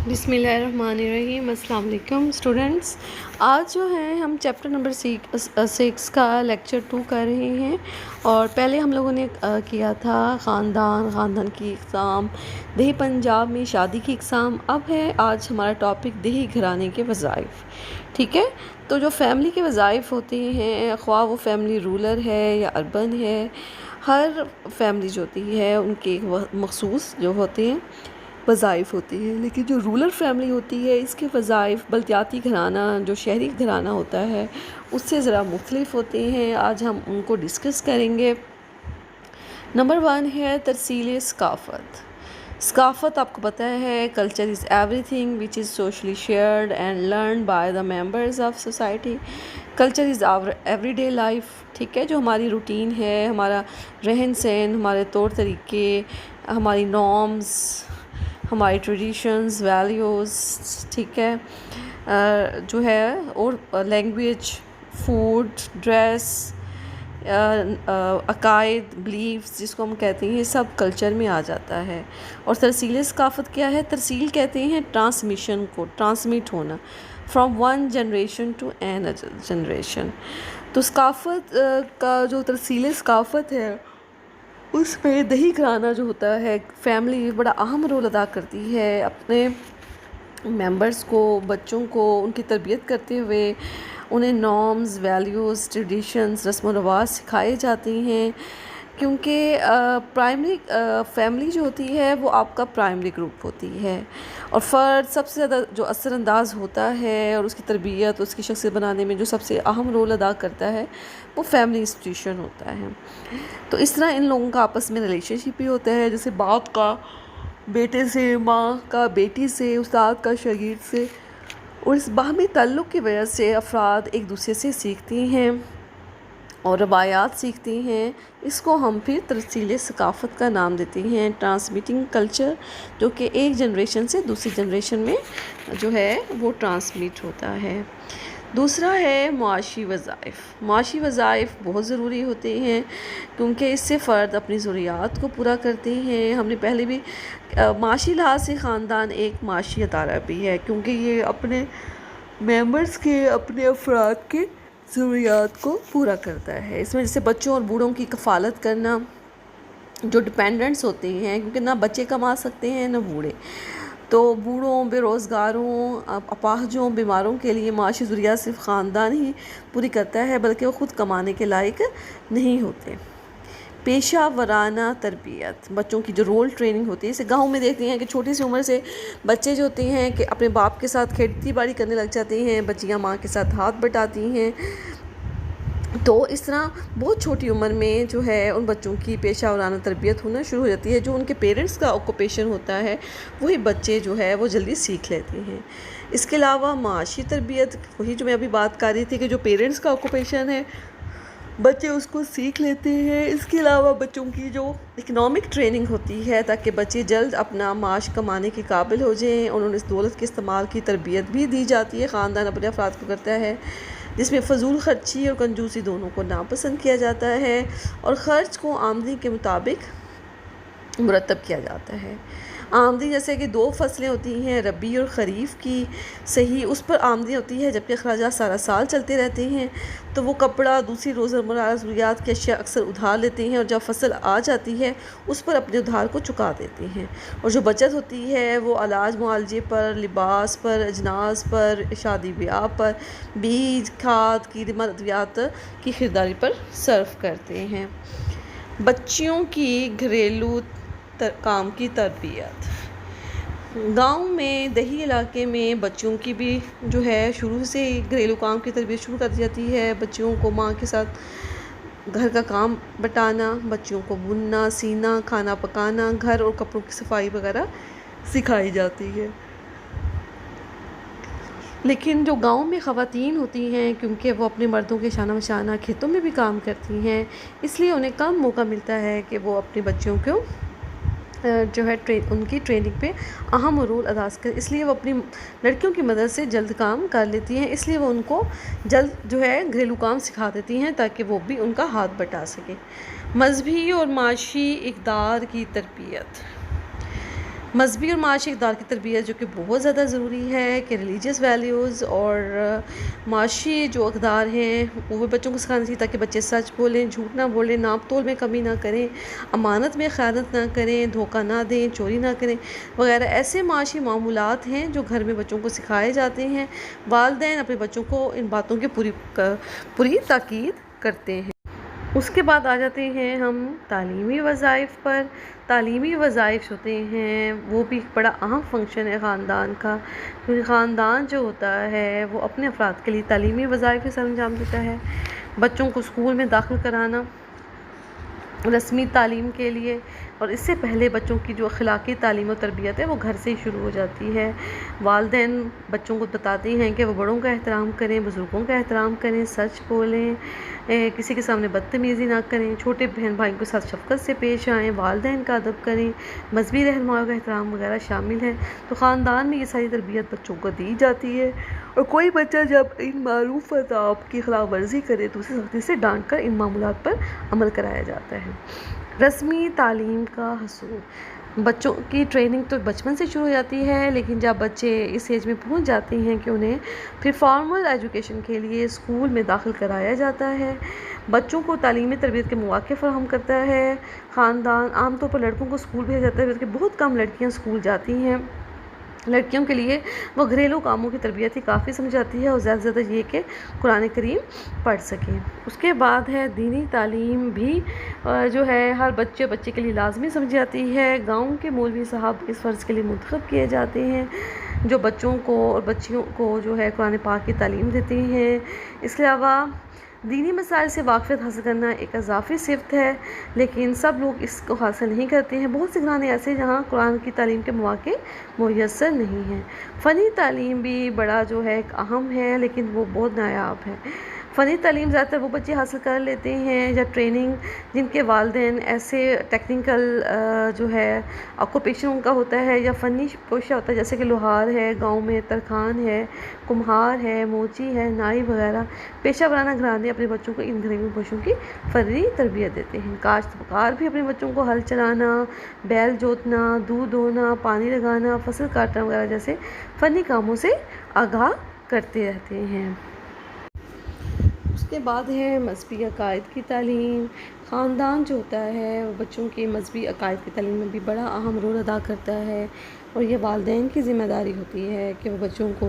بسم اللہ الرحمن الرحیم۔ السلام علیکم اسٹوڈنٹس، آج جو ہے ہم چیپٹر نمبر 6 کا لیکچر 2 کر رہے ہیں، اور پہلے ہم لوگوں نے کیا تھا خاندان کی اقسام، دیہی پنجاب میں شادی کی اقسام۔ اب ہے آج ہمارا ٹاپک دیہی گھرانے کے وظائف، ٹھیک ہے؟ تو جو فیملی کے وظائف ہوتے ہیں، خواہ وہ فیملی رولر ہے یا اربن ہے، ہر فیملی جو ہوتی ہے ان کے مخصوص جو ہوتے ہیں وظائف ہوتی ہیں، لیکن جو رولر فیملی ہوتی ہے اس کے وظائف بلدیاتی گھرانہ جو شہری گھرانہ ہوتا ہے اس سے ذرا مختلف ہوتے ہیں۔ آج ہم ان کو ڈسکس کریں گے۔ نمبر 1 ہے ترسیل ثقافت۔ ثقافت آپ کو پتہ ہے، culture is every thing which is socially shared and learned by the members of society. Culture is our every day life, ٹھیک ہے؟ جو ہماری روٹین ہے، ہمارا رہن سہن، ہمارے طور طریقے، ہماری نارمز، ہماری ٹریڈیشنز، ویلیوز، ٹھیک ہے، جو ہے، اور لینگویج، فوڈ، ڈریس، عقائد، بلیفز جس کو ہم کہتے ہیں، سب کلچر میں آ جاتا ہے۔ اور ترسیل ثقافت کیا ہے؟ ترسیل کہتے ہیں ٹرانسمیشن کو، ٹرانسمٹ ہونا، from one generation to another generation. تو ثقافت کا جو ترسیل ثقافت ہے اس میں دیہی گھرانہ جو ہوتا ہے، فیملی بڑا اہم رول ادا کرتی ہے اپنے ممبرز کو، بچوں کو ان کی تربیت کرتے ہوئے انہیں نارمز، ویلیوز، ٹریڈیشنز، رسم و رواج سکھائے جاتے ہیں، کیونکہ پرائمری فیملی جو ہوتی ہے وہ آپ کا پرائمری گروپ ہوتی ہے، اور فرد سب سے زیادہ جو اثر انداز ہوتا ہے اور اس کی تربیت، اس کی شخصیت بنانے میں جو سب سے اہم رول ادا کرتا ہے وہ فیملی انسٹیٹیوشن ہوتا ہے۔ تو اس طرح ان لوگوں کا آپس میں ریلیشن شپ بھی ہوتا ہے، جیسے باپ کا بیٹے سے، ماں کا بیٹی سے، استاد کا شاگرد سے، اور اس باہمی تعلق کی وجہ سے افراد ایک دوسرے سے سیکھتے ہیں اور روایات سیکھتے ہیں۔ اس کو ہم پھر ترسیل ثقافت کا نام دیتے ہیں، ٹرانسمیٹنگ کلچر، جو کہ ایک جنریشن سے دوسری جنریشن میں جو ہے وہ ٹرانسمیٹ ہوتا ہے۔ دوسرا ہے معاشی وظائف۔ معاشی وظائف بہت ضروری ہوتے ہیں کیونکہ اس سے فرد اپنی ضروریات کو پورا کرتے ہیں۔ ہم نے پہلے بھی معاشی لحاظ سے خاندان ایک معاشی ادارہ بھی ہے، کیونکہ یہ اپنے ممبرز کے، اپنے افراد کے ضروریات کو پورا کرتا ہے۔ اس میں جیسے بچوں اور بوڑھوں کی کفالت کرنا، جو ڈپینڈنٹس ہوتے ہیں، کیونکہ نہ بچے کما سکتے ہیں نہ بوڑھے، تو بوڑھوں، بے روزگاروں، اپاہجوں، بیماروں کے لیے معاشی ضروریات صرف خاندان ہی پوری کرتا ہے، بلکہ وہ خود کمانے کے لائق نہیں ہوتے۔ پیشہ ورانہ تربیت، بچوں کی جو رول ٹریننگ ہوتی ہے، اسے گاؤں میں دیکھتے ہیں کہ چھوٹی سی عمر سے بچے جو ہوتے ہیں کہ اپنے باپ کے ساتھ کھیتی باڑی کرنے لگ جاتے ہیں، بچیاں ماں کے ساتھ ہاتھ بٹاتی ہیں، تو اس طرح بہت چھوٹی عمر میں جو ہے ان بچوں کی پیشہ ورانہ تربیت ہونا شروع ہو جاتی ہے۔ جو ان کے پیرنٹس کا آکوپیشن ہوتا ہے وہی بچے جو ہے وہ جلدی سیکھ لیتے ہیں۔ اس کے علاوہ معاشی تربیت، وہی جو میں ابھی بات کر رہی تھی کہ جو پیرنٹس کا آکوپیشن ہے بچے اس کو سیکھ لیتے ہیں۔ اس کے علاوہ بچوں کی جو اکنامک ٹریننگ ہوتی ہے تاکہ بچے جلد اپنا معاش کمانے کے قابل ہو جائیں، انہوں اس دولت کے استعمال کی تربیت بھی دی جاتی ہے، خاندان اپنے افراد کو کرتا ہے، جس میں فضول خرچی اور کنجوسی دونوں کو ناپسند کیا جاتا ہے، اور خرچ کو آمدنی کے مطابق مرتب کیا جاتا ہے۔ آمدنی جیسے کہ 2 فصلیں ہوتی ہیں، ربیع اور خریف کی، صحیح اس پر آمدنی ہوتی ہے، جبکہ اخراجات سارا سال چلتے رہتے ہیں، تو وہ کپڑا، دوسری روزمرہ ضروریات کی اشیاء اکثر ادھار لیتے ہیں، اور جب فصل آ جاتی ہے اس پر اپنے ادھار کو چکا دیتے ہیں، اور جو بچت ہوتی ہے وہ علاج معالجے پر، لباس پر، اجناس پر، شادی بیاہ پر، بیج، کھاد، قیمت ادویات کی خریداری پر صرف کرتے ہیں۔ بچیوں کی گھریلو کام کی تربیت۔ گاؤں میں، دیہی علاقے میں بچوں کی بھی جو ہے شروع سے ہی گھریلو کام کی تربیت شروع کر دی جاتی ہے۔ بچیوں کو ماں کے ساتھ گھر کا کام بٹانا، بچیوں کو بننا، سینا، کھانا پکانا، گھر اور کپڑوں کی صفائی وغیرہ سکھائی جاتی ہے۔ لیکن جو گاؤں میں خواتین ہوتی ہیں، کیونکہ وہ اپنے مردوں کے شانہ بشانہ کھیتوں میں بھی کام کرتی ہیں، اس لیے انہیں کم موقع ملتا ہے کہ وہ اپنے بچوں کو جو ہے ان کی ٹریننگ پہ اہم رول ادا کریں، اس لیے وہ اپنی لڑکیوں کی مدد سے جلد کام کر لیتی ہیں، اس لیے وہ ان کو جلد جو ہے گھریلو کام سکھا دیتی ہیں تاکہ وہ بھی ان کا ہاتھ بٹا سکیں۔ مذہبی اور معاشی اقدار کی تربیت۔ مذہبی اور معاشی اقدار کی تربیت جو کہ بہت زیادہ ضروری ہے کہ ریلیجیس ویلیوز اور معاشی جو اقدار ہیں وہ بچوں کو سکھانا چاہیے تاکہ بچے سچ بولیں، جھوٹ نہ بولیں، ناپ تول میں کمی نہ کریں، امانت میں خیانت نہ کریں، دھوکہ نہ دیں، چوری نہ کریں وغیرہ ایسے معاشی معمولات ہیں جو گھر میں بچوں کو سکھائے جاتے ہیں۔ والدین اپنے بچوں کو ان باتوں کی پوری تاکید کرتے ہیں۔ اس کے بعد آ جاتے ہیں ہم تعلیمی وظائف پر۔ تعلیمی وظائف ہوتے ہیں وہ بھی ایک بڑا اہم فنکشن ہے خاندان کا، کیونکہ خاندان جو ہوتا ہے وہ اپنے افراد کے لیے تعلیمی وظائف سر انجام دیتا ہے۔ بچوں کو اسکول میں داخل کرانا رسمی تعلیم کے لیے، اور اس سے پہلے بچوں کی جو اخلاقی تعلیم و تربیت ہے وہ گھر سے ہی شروع ہو جاتی ہے۔ والدین بچوں کو بتاتے ہیں کہ وہ بڑوں کا احترام کریں، بزرگوں کا احترام کریں، سچ بولیں، کسی کے سامنے بدتمیزی نہ کریں، چھوٹے بہن بھائیوں کے ساتھ شفقت سے پیش آئیں، والدین کا ادب کریں، مذہبی رہنماؤں کا احترام وغیرہ شامل ہے۔ تو خاندان میں یہ ساری تربیت بچوں کو دی جاتی ہے، اور کوئی بچہ جب ان معروف آداب کی خلاف ورزی کرے تو اسے سختی سے ڈانٹ کر ان معمولات پر عمل کرایا جاتا ہے۔ رسمی تعلیم کا حصول۔ بچوں کی ٹریننگ تو بچپن سے شروع ہو جاتی ہے، لیکن جب بچے اس ایج میں پہنچ جاتے ہیں کہ انہیں پھر فارمل ایجوکیشن کے لیے اسکول میں داخل کرایا جاتا ہے، بچوں کو تعلیمی تربیت کے مواقع فراہم کرتا ہے۔ خاندان عام طور پر لڑکوں کو اسکول بھیجا جاتا ہے جبکہ بہت کم لڑکیاں اسکول جاتی ہیں۔ لڑکیوں کے لیے وہ گھریلو کاموں کی تربیت ہی کافی سمجھ جاتی ہے، اور زیادہ سے زیادہ یہ کہ قرآن کریم پڑھ سکیں۔ اس کے بعد ہے دینی تعلیم بھی جو ہے ہر بچے کے لیے لازمی سمجھی جاتی ہے۔ گاؤں کے مولوی صاحب اس فرض کے لیے منتخب کیے جاتے ہیں جو بچوں کو اور بچیوں کو جو ہے قرآن پاک کی تعلیم دیتے ہیں۔ اس کے علاوہ دینی مسائل سے واقفیت حاصل کرنا ایک اضافی صفت ہے، لیکن سب لوگ اس کو حاصل نہیں کرتے ہیں۔ بہت سے گھرانے ایسے ہیں جہاں قرآن کی تعلیم کے مواقع میسر نہیں ہیں۔ فنی تعلیم بھی بڑا جو ہے ایک اہم ہے، لیکن وہ بہت نایاب ہے۔ فنی تعلیم زیادہ تر وہ بچے حاصل کر لیتے ہیں یا ٹریننگ جن کے والدین ایسے ٹیکنیکل جو ہے آکوپیشن ان کا ہوتا ہے یا فنی پیشہ ہوتا ہے، جیسے کہ لوہار ہے، گاؤں میں ترخان ہے، کمہار ہے، موچی ہے، نائی وغیرہ۔ پیشہ ورانہ گھرانے اپنے بچوں کو ان گھریلو پیشوں کی فنی تربیت دیتے ہیں۔ کاشتکار بھی اپنے بچوں کو ہل چلانا، بیل جوتنا، دودھ دھونا، پانی لگانا، فصل کاٹنا وغیرہ جیسے فنی کاموں سے آگاہ کرتے رہتے ہیں۔ اس کے بعد ہے مذہبی عقائد کی تعلیم۔ خاندان جو ہوتا ہے وہ بچوں کے مذہبی عقائد کی تعلیم میں بھی بڑا اہم رول ادا کرتا ہے، اور یہ والدین کی ذمہ داری ہوتی ہے کہ وہ بچوں کو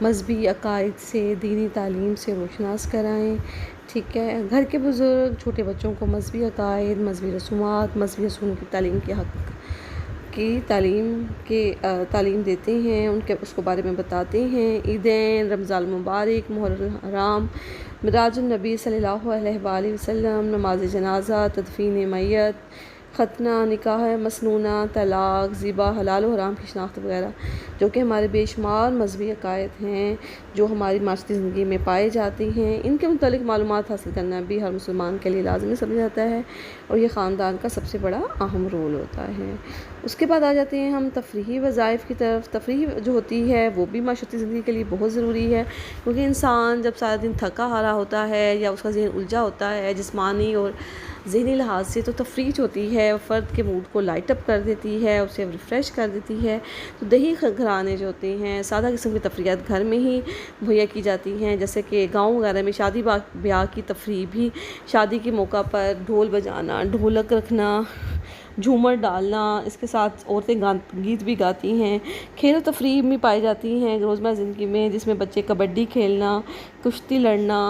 مذہبی عقائد سے، دینی تعلیم سے روشناس کرائیں۔ ٹھیک ہے، گھر کے بزرگ چھوٹے بچوں کو مذہبی عقائد، مذہبی رسومات، مذہبی اصولوں کی تعلیم کے حق کی تعلیم دیتے ہیں، اس کو بارے میں بتاتے ہیں۔ عیدین، رمضان المبارک، محرم الحرام، معراج النبی صلی اللہ علیہ وآلہ وسلم، نماز جنازہ، تدفین میت، ختنہ، نکاح مسنونہ، طلاق، ذبح، حلال و حرام کی شناخت وغیرہ، جو کہ ہمارے بے شمار مذہبی عقائد ہیں جو ہماری معاشرتی زندگی میں پائے جاتے ہیں۔ ان کے متعلق معلومات حاصل کرنا بھی ہر مسلمان کے لیے لازمی سمجھا جاتا ہے، اور یہ خاندان کا سب سے بڑا اہم رول ہوتا ہے۔ اس کے بعد آ جاتے ہیں ہم تفریحی وظائف کی طرف۔ تفریح جو ہوتی ہے وہ بھی معاشرتی زندگی کے لیے بہت ضروری ہے، کیونکہ انسان جب سارا دن تھکا ہارا ہوتا ہے یا اس کا ذہن الجھا ہوتا ہے جسمانی اور ذہنی لحاظ سے، تو تفریح جو ہوتی ہے فرد کے موڈ کو لائٹ اپ کر دیتی ہے، اسے ریفریش کر دیتی ہے۔ تو دیہی گھرانے جو ہوتے ہیں سادہ قسم کی تفریحات گھر میں ہی مہیا کی جاتی ہیں، جیسے کہ گاؤں وغیرہ میں شادی بیاہ کی تفریح بھی شادی کے موقع پر ڈھول بجانا، ڈھولک رکھنا، جھومر ڈالنا، اس کے ساتھ عورتیں گیت بھی گاتی ہیں۔ کھیل و تفریح میں پائی جاتی ہیں روزمرہ زندگی میں، جس میں بچے کبڈی کھیلنا، کشتی لڑنا،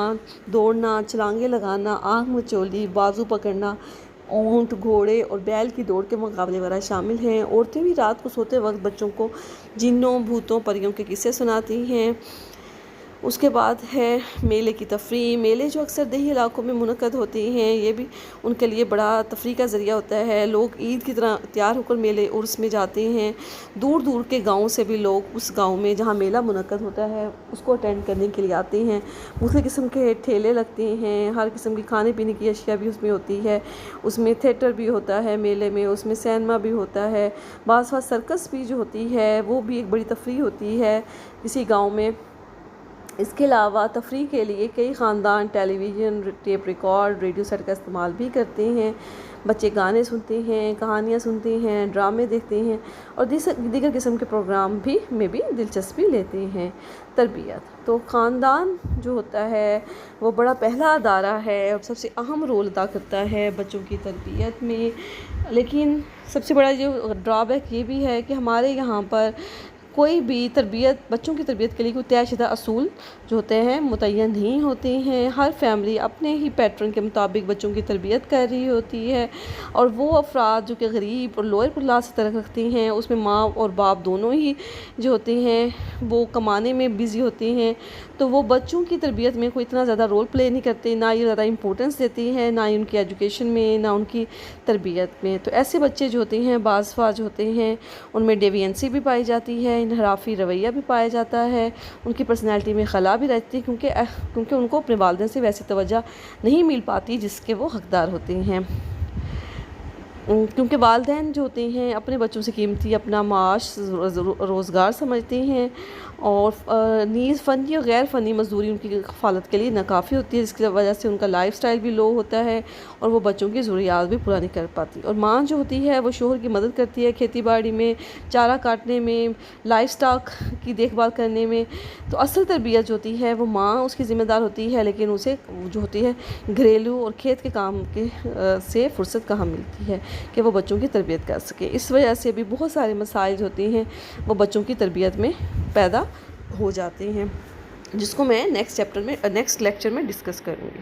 دوڑنا، چھلانگیں لگانا، آنکھ مچولی، بازو پکڑنا، اونٹ، گھوڑے اور بیل کی دوڑ کے مقابلے وغیرہ شامل ہیں۔ عورتیں بھی رات کو سوتے وقت بچوں کو جنوں، بھوتوں، پریوں کے قصے سناتی ہیں۔ اس کے بعد ہے میلے کی تفریح۔ میلے جو اکثر دیہی علاقوں میں منعقد ہوتے ہیں، یہ بھی ان کے لیے بڑا تفریح کا ذریعہ ہوتا ہے۔ لوگ عید کی طرح تیار ہو کر میلے عرس میں جاتے ہیں۔ دور دور کے گاؤں سے بھی لوگ اس گاؤں میں جہاں میلہ منعقد ہوتا ہے اس کو اٹینڈ کرنے کے لیے آتے ہیں۔ مختلف قسم کے ٹھیلے لگتے ہیں، ہر قسم کی کھانے پینے کی اشیاء بھی اس میں ہوتی ہے۔ اس میں تھیٹر بھی ہوتا ہے میلے میں، اس میں سینما بھی ہوتا ہے، بعض سرکس بھی جو ہوتی ہے وہ بھی ایک بڑی تفریح ہوتی ہے کسی گاؤں میں۔ اس کے علاوہ تفریح کے لیے کئی خاندان television, tape record, radio set کا استعمال بھی کرتے ہیں۔ بچے گانے سنتے ہیں، کہانیاں سنتے ہیں، ڈرامے دیکھتے ہیں اور دیگر قسم کے پروگرام میں بھی دلچسپی لیتے ہیں۔ تربیت تو خاندان جو ہوتا ہے وہ بڑا پہلا ادارہ ہے اور سب سے اہم رول ادا کرتا ہے بچوں کی تربیت میں، لیکن سب سے بڑا جو ڈرا بیک یہ بھی ہے کہ ہمارے یہاں پر کوئی بھی بچوں کی تربیت کے لیے کوئی طے شدہ اصول جو ہوتے ہیں متعین نہیں ہوتے ہیں۔ ہر فیملی اپنے ہی پیٹرن کے مطابق بچوں کی تربیت کر رہی ہوتی ہے، اور وہ افراد جو کہ غریب اور لوئر کلاس سے تعلق رکھتے ہیں، اس میں ماں اور باپ دونوں ہی جو ہوتے ہیں وہ کمانے میں بزی ہوتے ہیں، تو وہ بچوں کی تربیت میں کوئی اتنا زیادہ رول پلے نہیں کرتے، نہ یہ زیادہ امپورٹنس دیتے ہیں، نہ ہی ان کی ایجوکیشن میں، نہ ان کی تربیت میں۔ تو ایسے بچے جو ہوتے ہیں بعض جو ہوتے ہیں ان میں ڈیوینسی بھی پائی جاتی ہے، انحرافی رویہ بھی پایا جاتا ہے، ان کی پرسنالٹی میں خلا بھی رہتی ہے، کیونکہ ان کو اپنے والدین سے ویسی توجہ نہیں مل پاتی جس کے وہ حقدار ہوتے ہیں، کیونکہ والدین جو ہوتے ہیں اپنے بچوں سے قیمتی اپنا معاش روزگار سمجھتے ہیں، اور نیز فنی اور غیر فنی مزدوری ان کی کفالت کے لیے ناکافی ہوتی ہے، جس کی وجہ سے ان کا لائف سٹائل بھی لو ہوتا ہے اور وہ بچوں کی ضروریات بھی پورا نہیں کر پاتی۔ اور ماں جو ہوتی ہے وہ شوہر کی مدد کرتی ہے کھیتی باڑی میں، چارہ کاٹنے میں، لائف سٹاک کی دیکھ بھال کرنے میں، تو اصل تربیت جو ہوتی ہے وہ ماں اس کی ذمہ دار ہوتی ہے، لیکن اسے جو ہوتی ہے گھریلو اور کھیت کے کام سے فرصت کہاں ملتی ہے کہ وہ بچوں کی تربیت کر سکے۔ اس وجہ سے بھی بہت سارے مسائل ہوتے ہیں وہ بچوں کی تربیت میں پیدا ہو جاتے ہیں، جس کو میں نیکسٹ لیکچر میں ڈسکس کروں گی۔